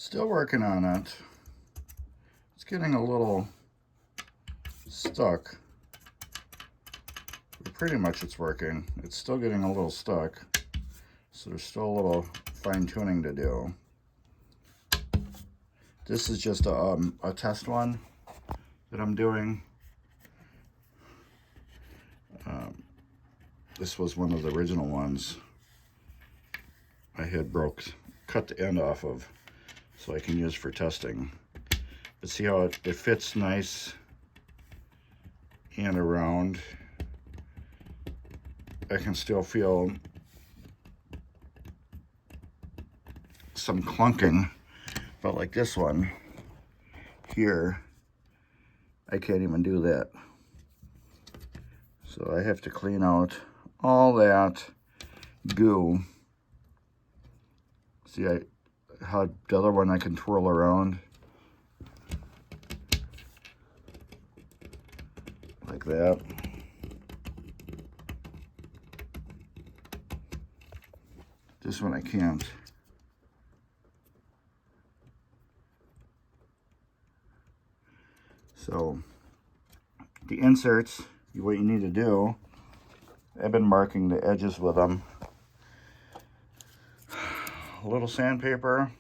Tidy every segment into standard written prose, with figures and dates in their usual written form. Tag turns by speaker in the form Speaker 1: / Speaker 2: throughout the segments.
Speaker 1: Still working on it. It's getting a little stuck. But pretty much it's working. It's still getting a little stuck. So there's still a little fine tuning to do. This is just a test one that I'm doing. This was one of the original ones I had cut the end off of so I can use for testing. But see how it fits nice and around. I can still feel some clunking, but like this one here, I can't even do that. So I have to clean out all that goo. See how the other one I can twirl around like that. This one I can't. So the inserts, what you need to do, I've been marking the edges with them. A little sandpaper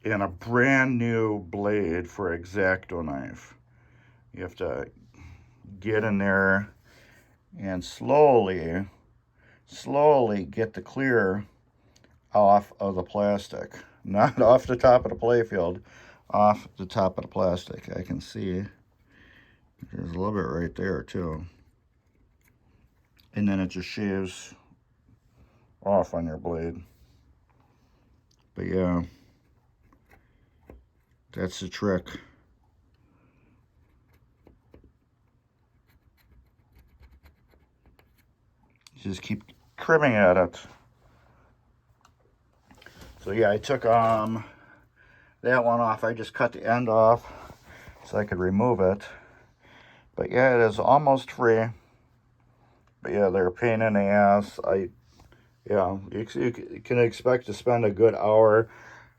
Speaker 1: and a brand new blade for X-Acto knife. You have to get in there and slowly get the clear off of the plastic. Not off the top of the playfield, off the top of the plastic. I can see there's a little bit right there too. And then it just shaves off on your blade. But yeah, that's the trick. Just keep trimming at it. So yeah, I took that one off. I just cut the end off so I could remove it. But yeah, it is almost free. But yeah, they're a pain in the ass. You can expect to spend a good hour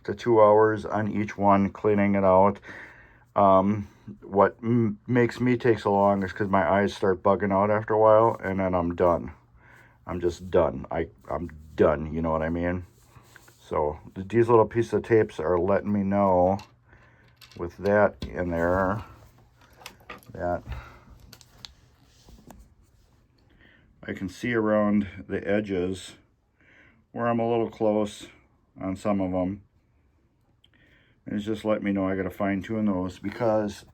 Speaker 1: to 2 hours on each one cleaning it out. What makes me take so long is because my eyes start bugging out after a while, and then I'm done. I'm just done. I'm done, you know what I mean? So these little pieces of tapes are letting me know with that in there that I can see around the edges where I'm a little close on some of them. And it's just letting me know I got to fine tune those because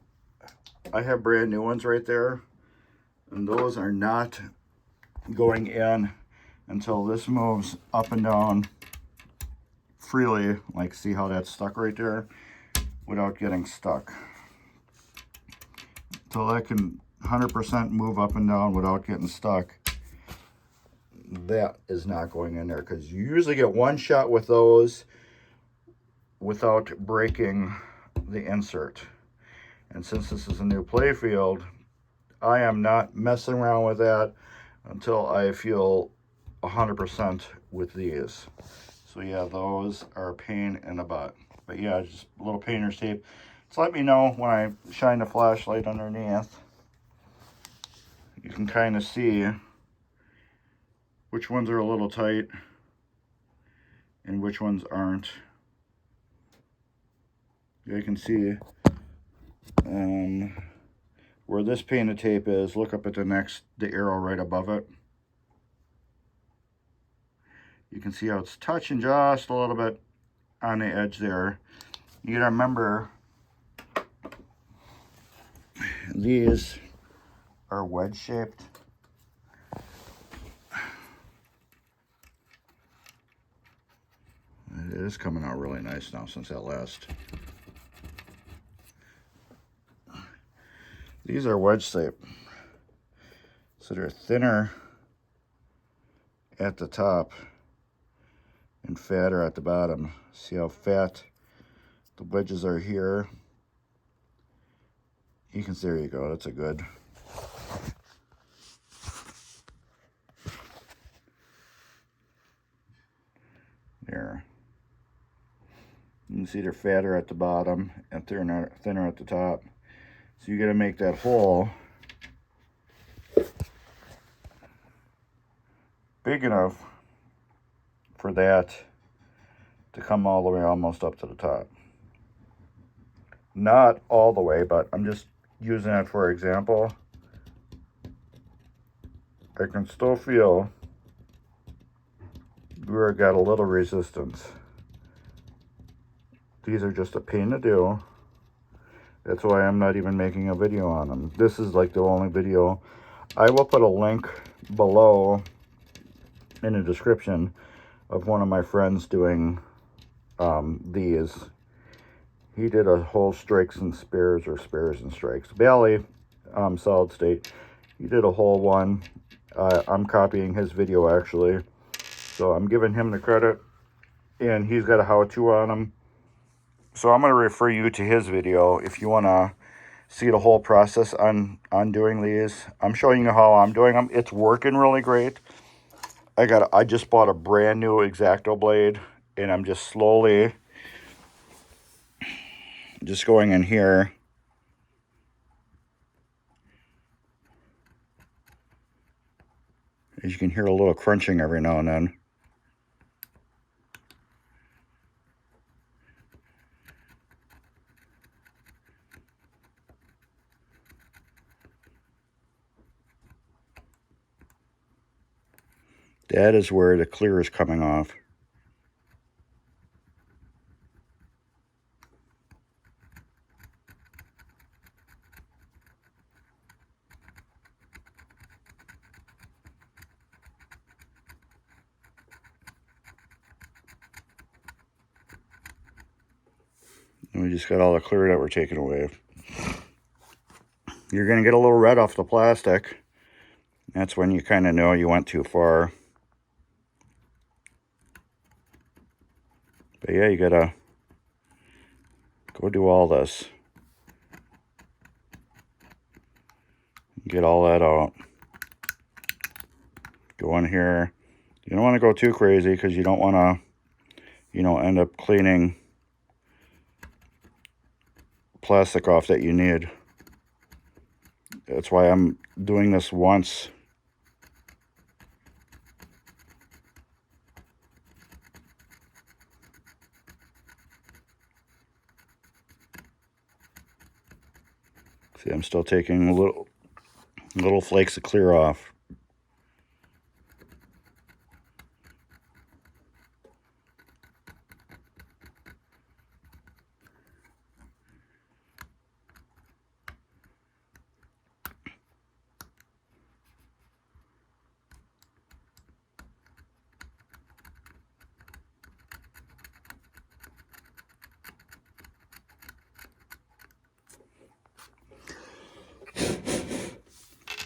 Speaker 1: I have brand new ones right there, and those are not going in until this moves up and down freely. Like, see how that's stuck right there without getting stuck. Until I can 100% move up and down without getting stuck, that is not going in there, because you usually get one shot with those without breaking the insert. And since this is a new playfield, I am not messing around with that until I feel 100% with these. So yeah, those are a pain in the butt. But yeah, just a little painter's tape. Just let me know when I shine the flashlight underneath. You can kind of see which ones are a little tight and which ones aren't. You can see where this painted tape is. Look up at the arrow right above it. You can see how it's touching just a little bit on the edge there. You gotta remember, these are wedge shaped. It is coming out really nice now since that last. These are wedge shaped, so they're thinner at the top and fatter at the bottom. See how fat the wedges are here? You can see, there you go, that's a good. There. You can see they're fatter at the bottom and thinner at the top. So you got to make that hole big enough for that to come all the way almost up to the top. Not all the way, but I'm just using it for example. I can still feel where it got a little resistance. These are just a pain to do. That's why I'm not even making a video on them. This is like the only video. I will put a link below in the description of one of my friends doing these. He did a whole strikes and spares, or spares and strikes. Bally, solid state. He did a whole one. I'm copying his video actually. So I'm giving him the credit. And he's got a how-to on them. So I'm going to refer you to his video if you want to see the whole process on doing these. I'm showing you how I'm doing them. It's working really great. I just bought a brand new X-Acto blade, and I'm just slowly just going in here. As you can hear a little crunching every now and then. That is where the clear is coming off. And we just got all the clear that we're taking away. You're going to get a little red off the plastic. That's when you kind of know you went too far. But yeah, you gotta go do all this. Get all that out. Go in here. You don't want to go too crazy because you don't want to, you know, end up cleaning plastic off that you need. That's why I'm doing this once. See, I'm still taking little flakes of clear off.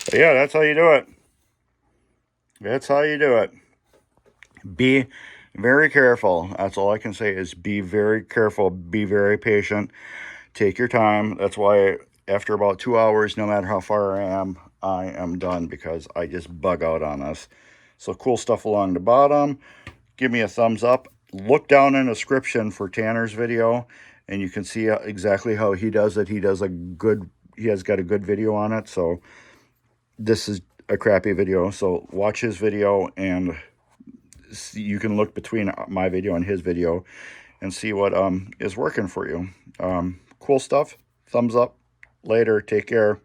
Speaker 1: But yeah, that's how you do it. That's how you do it. Be very careful. That's all I can say is be very careful. Be very patient. Take your time. That's why after about 2 hours, no matter how far I am done because I just bug out on this. So cool stuff along the bottom. Give me a thumbs up. Look down in the description for Tanner's video, and you can see exactly how he does it. He has got a good video on it. So this is a crappy video. So watch his video, and you can look between my video and his video and see what is working for you. Cool stuff. Thumbs up. Later. Take care.